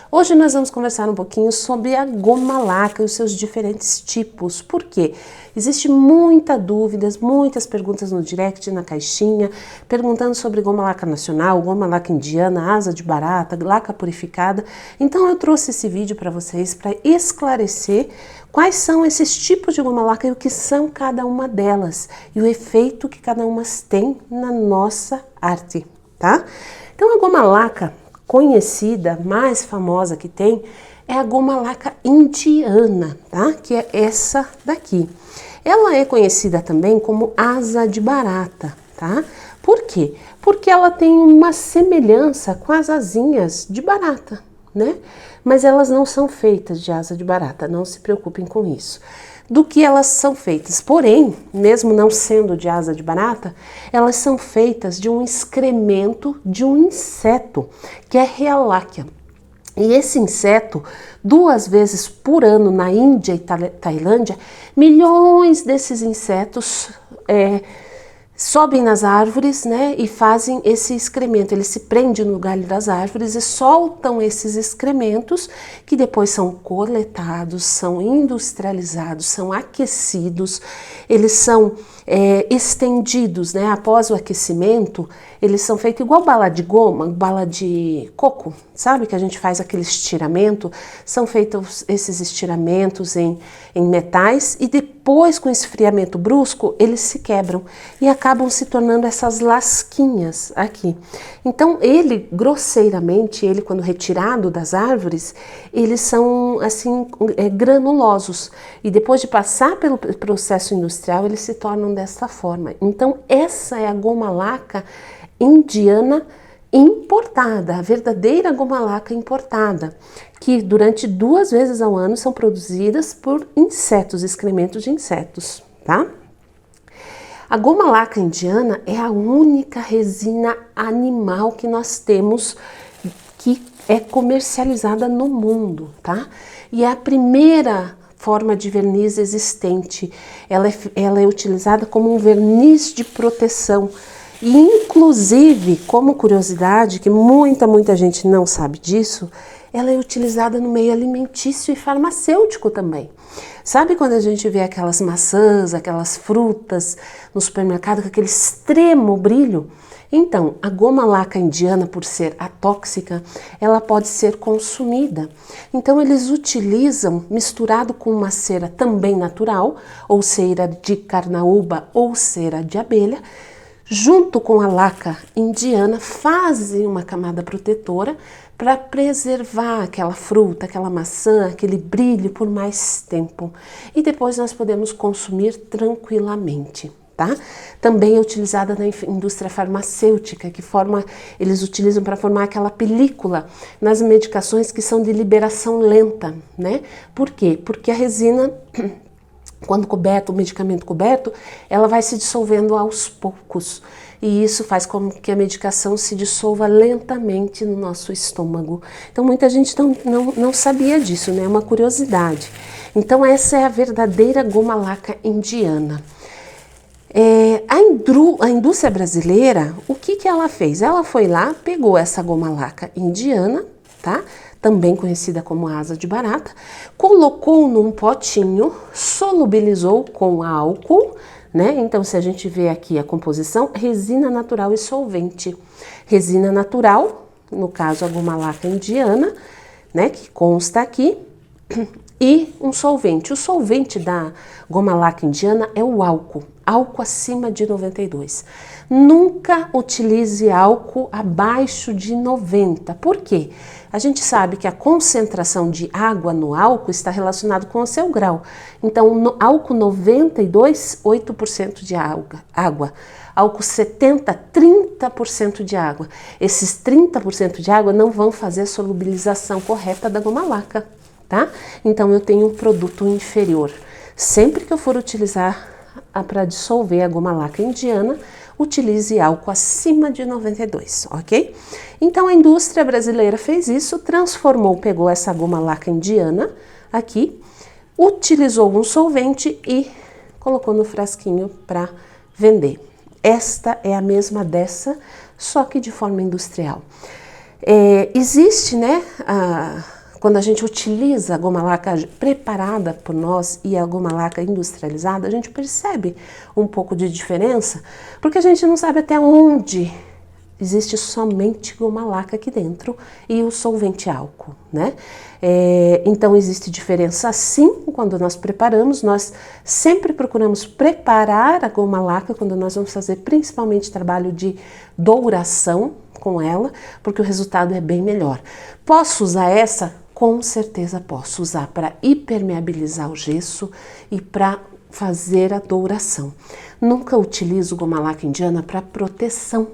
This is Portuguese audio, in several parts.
Hoje nós vamos conversar um pouquinho sobre a goma laca e os seus diferentes tipos. Por quê? Existe muita dúvidas, muitas perguntas no direct, na caixinha, perguntando sobre goma laca nacional, goma laca indiana, asa de barata, laca purificada. Então eu trouxe esse vídeo para vocês para esclarecer quais são esses tipos de goma laca e o que são cada uma delas e o efeito que cada uma tem na nossa arte, tá? Então a goma laca conhecida, mais famosa que tem, é a goma laca indiana, tá? Que é essa daqui. Ela é conhecida também como asa de barata, tá? Por quê? Porque ela tem uma semelhança com as asinhas de barata, né? Mas elas não são feitas de asa de barata, não se preocupem com isso. Do que elas são feitas, porém, mesmo não sendo de asa de barata, elas são feitas de um excremento de um inseto, que é Rhealacia. E esse inseto, 2 vezes por ano na Índia e Tailândia, milhões desses insetos sobem nas árvores, né, e fazem esse excremento. Eles se prendem no galho das árvores e soltam esses excrementos que depois são coletados, são industrializados, são aquecidos, eles são estendidos, né, após o aquecimento, eles são feitos igual bala de goma, bala de coco, sabe, que a gente faz aquele estiramento, são feitos esses estiramentos em metais e depois com esfriamento brusco eles se quebram e acabam se tornando essas lasquinhas aqui. Então ele, grosseiramente, ele quando retirado das árvores, eles são assim granulosos e depois de passar pelo processo industrial eles se tornam dessa forma. Então essa é a goma laca indiana importada, a verdadeira goma laca importada, que durante 2 vezes ao ano são produzidas por insetos, excrementos de insetos, tá? A goma laca indiana é a única resina animal que nós temos que é comercializada no mundo, tá? E é a primeira forma de verniz existente. Ela é utilizada como um verniz de proteção. E inclusive, como curiosidade, que muita gente não sabe disso, ela é utilizada no meio alimentício e farmacêutico também. Sabe quando a gente vê aquelas maçãs, aquelas frutas no supermercado com aquele extremo brilho? Então, a goma laca indiana, por ser atóxica, ela pode ser consumida. Então, eles utilizam, misturado com uma cera também natural, ou cera de carnaúba ou cera de abelha, junto com a laca indiana, fazem uma camada protetora para preservar aquela fruta, aquela maçã, aquele brilho por mais tempo. E depois nós podemos consumir tranquilamente, tá? Também é utilizada na indústria farmacêutica, eles utilizam para formar aquela película nas medicações que são de liberação lenta, né? Por quê? Porque a resina, quando coberto, o medicamento coberto, ela vai se dissolvendo aos poucos. E isso faz com que a medicação se dissolva lentamente no nosso estômago. Então muita gente não sabia disso, né? É uma curiosidade. Então essa é a verdadeira goma laca indiana. A indústria brasileira, o que ela fez? Ela foi lá, pegou essa goma laca indiana, tá? Também conhecida como asa de barata, colocou num potinho, solubilizou com álcool, né? Então, se a gente vê aqui a composição, resina natural e solvente. Resina natural, no caso a goma laca indiana, né? Que consta aqui, e um solvente. O solvente da goma laca indiana é o álcool acima de 92. Nunca utilize álcool abaixo de 90. Por quê? A gente sabe que a concentração de água no álcool está relacionado com o seu grau. Então, no álcool 92, 8% de água. Álcool 70, 30% de água. Esses 30% de água não vão fazer a solubilização correta da goma laca, tá? Então, eu tenho um produto inferior. Sempre que eu for utilizar para dissolver a goma laca indiana, utilize álcool acima de 92, ok? Então a indústria brasileira fez isso, pegou essa goma laca indiana aqui, utilizou um solvente e colocou no frasquinho para vender. Esta é a mesma dessa, só que de forma industrial. Existe, né, quando a gente utiliza a goma laca preparada por nós e a goma laca industrializada, a gente percebe um pouco de diferença, porque a gente não sabe até onde existe somente goma laca aqui dentro e o solvente álcool, né? Então existe diferença sim quando nós preparamos. Nós sempre procuramos preparar a goma laca quando nós vamos fazer principalmente trabalho de douração com ela, porque o resultado é bem melhor. Posso usar essa? Com certeza posso usar para impermeabilizar o gesso e para fazer a douração. Nunca utilizo goma laca indiana para proteção,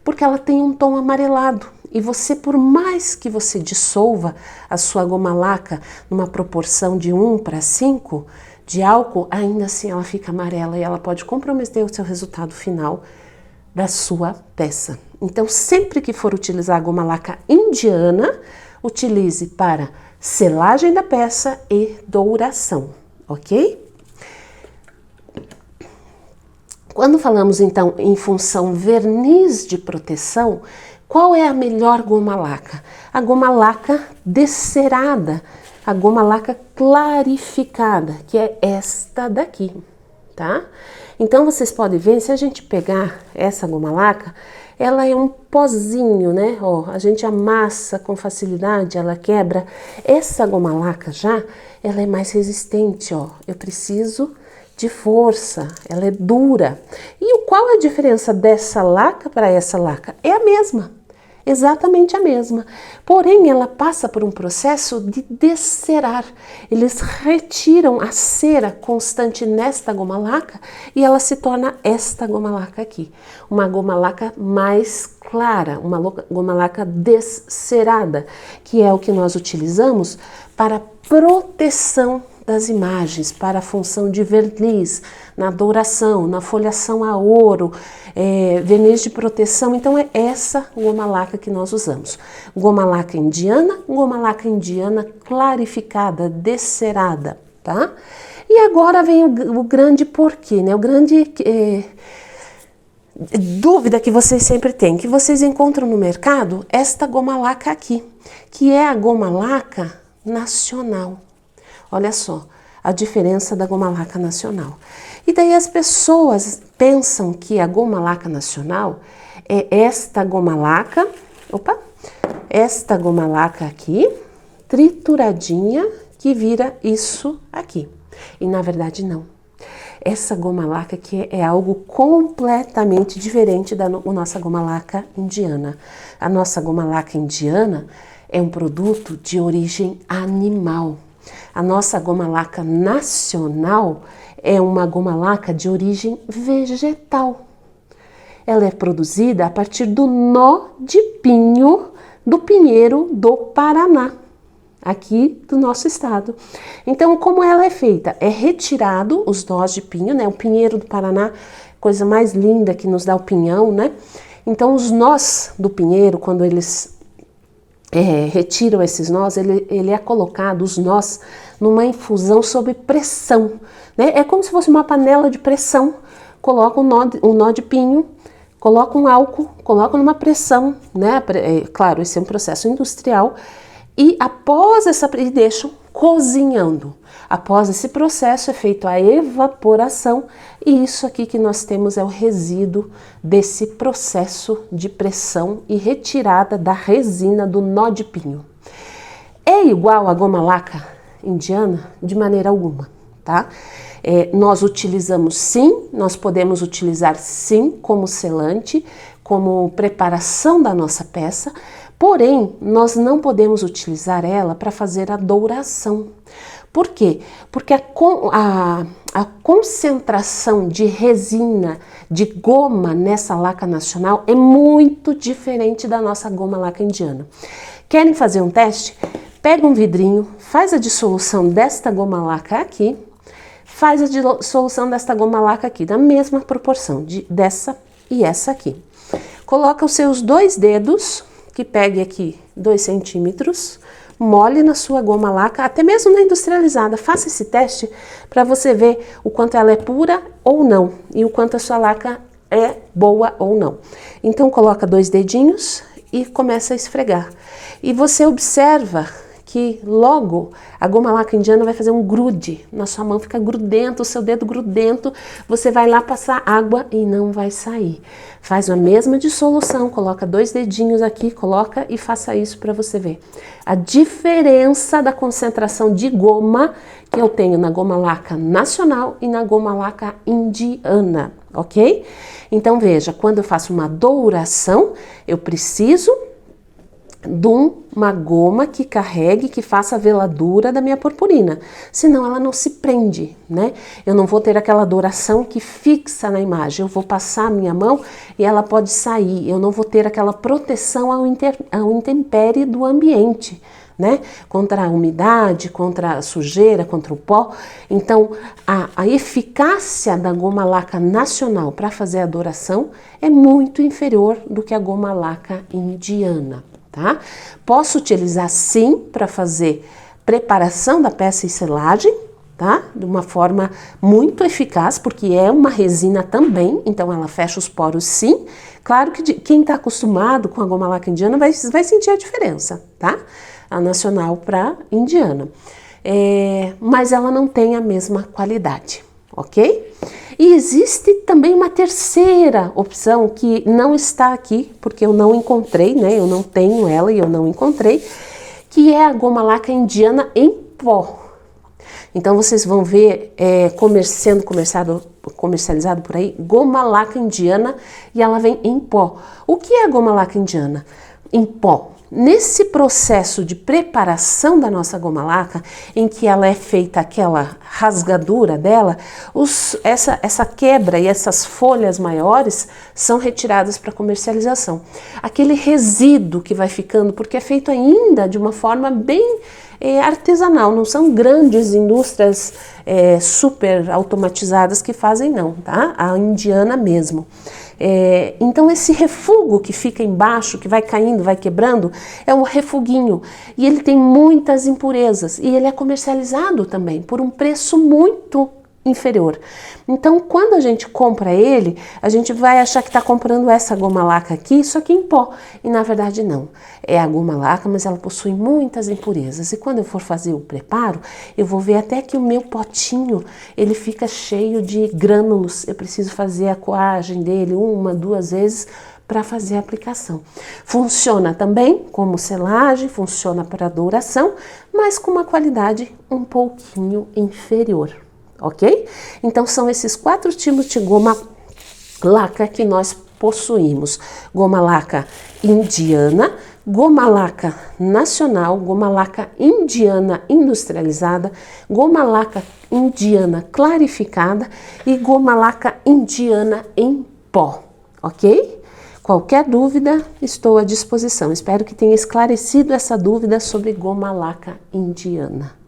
porque ela tem um tom amarelado. E você, por mais que você dissolva a sua goma laca numa proporção de 1:5 de álcool, ainda assim ela fica amarela e ela pode comprometer o seu resultado final da sua peça. Então, sempre que for utilizar a goma laca indiana, utilize para selagem da peça e douração, ok? Quando falamos então em função verniz de proteção, qual é a melhor goma laca? A goma laca descerada, a goma laca clarificada, que é esta daqui, tá? Então vocês podem ver, se a gente pegar essa goma laca, ela é um pozinho, né? Ó, a gente amassa com facilidade, ela quebra. Essa goma laca já, ela é mais resistente, ó. Eu preciso de força, ela é dura. E qual é a diferença dessa laca para essa laca? É a mesma, exatamente a mesma. Porém, ela passa por um processo de descerar. Eles retiram a cera constante nesta goma laca e ela se torna esta goma laca aqui. Uma goma laca mais clara, uma goma laca descerada, que é o que nós utilizamos para proteção das imagens, para a função de verniz, na douração, na folhação a ouro, verniz de proteção. Então é essa goma laca que nós usamos. Goma laca indiana clarificada, descerada, tá? E agora vem o grande porquê, né? O grande dúvida que vocês sempre têm, que vocês encontram no mercado, esta goma laca aqui, que é a goma laca nacional. Olha só a diferença da goma laca nacional. E daí as pessoas pensam que a goma laca nacional é esta goma laca, esta goma laca aqui, trituradinha, que vira isso aqui. E na verdade não. Essa goma laca aqui é algo completamente diferente da nossa goma laca indiana. A nossa goma laca indiana é um produto de origem animal. A nossa goma laca nacional é uma goma laca de origem vegetal. Ela é produzida a partir do nó de pinho do pinheiro do Paraná, aqui do nosso estado. Então, como ela é feita? É retirado os nós de pinho, né? O pinheiro do Paraná, coisa mais linda que nos dá o pinhão, né? Então, os nós do pinheiro, quando eles retiram esses nós, ele é colocado, os nós, numa infusão sob pressão, né? É como se fosse uma panela de pressão. Coloca um nó de pinho, coloca um álcool, coloca numa pressão, né? Claro, esse é um processo industrial. E após e deixam cozinhando. Após esse processo é feito a evaporação e isso aqui que nós temos é o resíduo desse processo de pressão e retirada da resina do nó de pinho. É igual à goma laca indiana? De maneira alguma, tá? Nós utilizamos sim, nós podemos utilizar sim como selante, como preparação da nossa peça, porém nós não podemos utilizar ela para fazer a douração. Por quê? Porque a concentração de resina, de goma nessa laca nacional é muito diferente da nossa goma laca indiana. Querem fazer um teste? Pega um vidrinho, faz a dissolução desta goma laca aqui, faz a dissolução desta goma laca aqui, da mesma proporção, dessa e essa aqui. Coloca os seus 2 dedos, que pegue aqui 2 centímetros, molhe na sua goma laca, até mesmo na industrializada. Faça esse teste para você ver o quanto ela é pura ou não e o quanto a sua laca é boa ou não. Então coloca 2 dedinhos e começa a esfregar. E você observa que logo a goma laca indiana vai fazer um grude na sua mão, fica grudento, o seu dedo grudento, você vai lá passar água e não vai sair. Faz a mesma dissolução, coloca 2 dedinhos aqui, coloca e faça isso para você ver. A diferença da concentração de goma que eu tenho na goma laca nacional e na goma laca indiana, ok? Então veja, quando eu faço uma douração, eu preciso de uma goma que carregue, que faça a veladura da minha purpurina, senão ela não se prende, né? Eu não vou ter aquela douração que fixa na imagem, eu vou passar a minha mão e ela pode sair, eu não vou ter aquela proteção ao intempérie do ambiente, né? Contra a umidade, contra a sujeira, contra o pó. Então, a eficácia da goma laca nacional para fazer a douração é muito inferior do que a goma laca indiana. Tá? Posso utilizar sim para fazer preparação da peça e selagem, tá? De uma forma muito eficaz, porque é uma resina também, então ela fecha os poros sim. Claro que quem está acostumado com a goma laca indiana vai sentir a diferença, tá? A nacional para indiana. Mas ela não tem a mesma qualidade, ok? E existe também uma terceira opção que não está aqui, porque eu não encontrei, né? Eu não tenho ela e eu não encontrei, que é a goma laca indiana em pó. Então vocês vão ver sendo comercializado por aí, goma laca indiana, e ela vem em pó. O que é a goma laca indiana? Em pó. Nesse processo de preparação da nossa goma laca, em que ela é feita aquela rasgadura dela, essa quebra e essas folhas maiores são retiradas para comercialização. Aquele resíduo que vai ficando, porque é feito ainda de uma forma bem artesanal, não são grandes indústrias super automatizadas que fazem não, tá? A indiana mesmo. Então esse refugo que fica embaixo, que vai caindo, vai quebrando, é um refuguinho e ele tem muitas impurezas e ele é comercializado também por um preço muito inferior. Então quando a gente compra ele, a gente vai achar que está comprando essa goma laca aqui, só que em pó, e na verdade não. É a goma laca, mas ela possui muitas impurezas, e quando eu for fazer o preparo, eu vou ver até que o meu potinho, ele fica cheio de grânulos. Eu preciso fazer a coagem dele 1, 2 vezes para fazer a aplicação. Funciona também como selagem, funciona para douração, mas com uma qualidade um pouquinho inferior. Ok? Então são esses 4 tipos de goma laca que nós possuímos: goma laca indiana, goma laca nacional, goma laca indiana industrializada, goma laca indiana clarificada e goma laca indiana em pó. Ok? Qualquer dúvida, estou à disposição. Espero que tenha esclarecido essa dúvida sobre goma laca indiana.